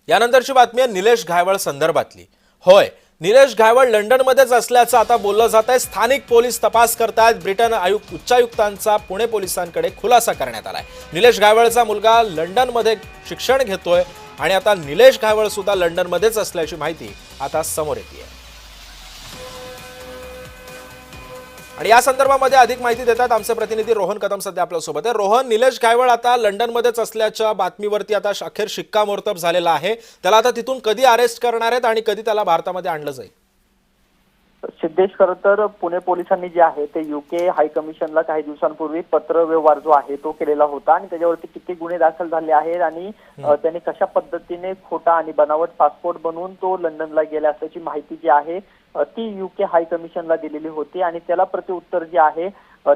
यानंतरची बातमी आहे निलेश घायवळ संदर्भातली। होय, निलेश घायवळ लंडनमध्येच असल्याचं आता बोललं जात आहे। स्थानिक पोलीस तपास करतायत। ब्रिटन उच्चायुक्तांचा पुणे पोलिसांकडे खुलासा करण्यात आलाय। निलेश घायवळचा मुलगा लंडनमध्ये शिक्षण घेतोय आणि आता निलेश घायवळ सुद्धा लंडनमध्येच असल्याची माहिती आता समोर येते। आणि या संदर्भामध्ये अधिक माहिती देतात आमचे प्रतिनिधी रोहन कदम सध्या आपल्या सोबत आहे। रोहन, निलेश घायवळ आता लंडनमध्येच असल्याच्या बातमीवरती आता अखेर शिक्कामोर्तब झालेला आहे। त्याला आता तिथून कधी अरेस्ट करणार आहेत आणि कधी त्याला भारतामध्ये आणलं जाईल? सिद्धेश, खरं तर पुणे पोलिसांनी जे आहे ते युके हाय कमिशनला काही दिवसांपूर्वी पत्र व्यवहार जो आहे तो केलेला होता आणि त्याच्यावरती किती गुन्हे दाखल झाले आहेत आणि त्यांनी कशा पद्धतीने खोटा आणि बनावट पासपोर्ट बनवून तो लंडनला गेला असल्याची माहिती जी आहे ती युके हाय कमिशनला दिलेली होती आणि त्याला प्रत्युत्तर जे आहे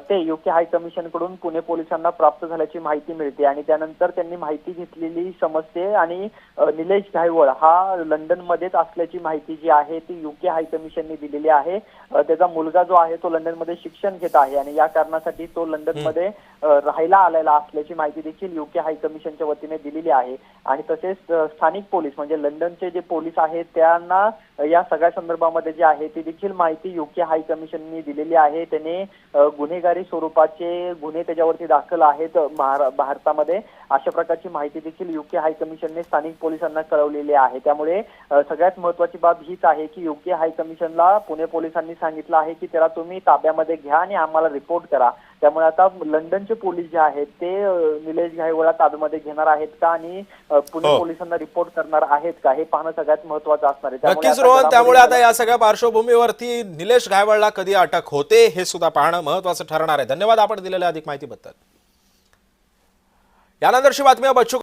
ते युके हाय कमिशन कडून पुणे पोलिसांना प्राप्त झाल्याची माहिती मिळते आणि त्यानंतर त्यांनी माहिती घेतलेली समजते आणि निलेश घायवळ हा लंडनमध्येच असल्याची माहिती जी आहे ती युके हाय कमिशनने दिलेली आहे। त्याचा मुलगा जो आहे तो लंडनमध्ये शिक्षण घेत आहे आणि या कारणासाठी तो लंडनमध्ये राहायला आलेला असल्याची माहिती देखील युके हाय कमिशनच्या वतीने दिलेली आहे आणि तसेच स्थानिक पोलीस म्हणजे लंडनचे जे पोलीस आहेत त्यांना या सगळ्या संदर्भामध्ये जे आहे ती देखील माहिती युके हाय कमिशनने दिलेली आहे। त्याने गुन्हेगारी स्वरूपाचे गुन्हे त्याच्यावरती दाखल आहेत भारतामध्ये अशा प्रकारची माहिती देखील युके हाय कमिशनने स्थानिक पोलिसांना कळवलेली आहे। त्यामुळे सगळ्यात महत्त्वाची बाब हीच आहे की युके हाय कमिशनला पुणे पोलिसांनी सांगितलं आहे की त्याला तुम्ही ताब्यामध्ये घ्या आणि आम्हाला रिपोर्ट करा। त्यामुळे आता लंडनचे पोलीस जे आहेत ते निलेश घायवळला ताब्यामध्ये घेणार आहेत का आणि पुणे पोलिसांना रिपोर्ट करणार आहेत का हे पाहणं सगळ्यात महत्त्वाचं असणार आहे। नक्कीच रोहन, त्यामुळे आता या सगळ्या पार्श्वभूमीवरती निलेश घायवळला कधी अटक होते हे सुद्धा पाहणं महत्त्वाचं ठरणार आहे। धन्यवाद आपण दिलेल्या अधिक माहितीबद्दल। यानंतरची बातमी बच्चू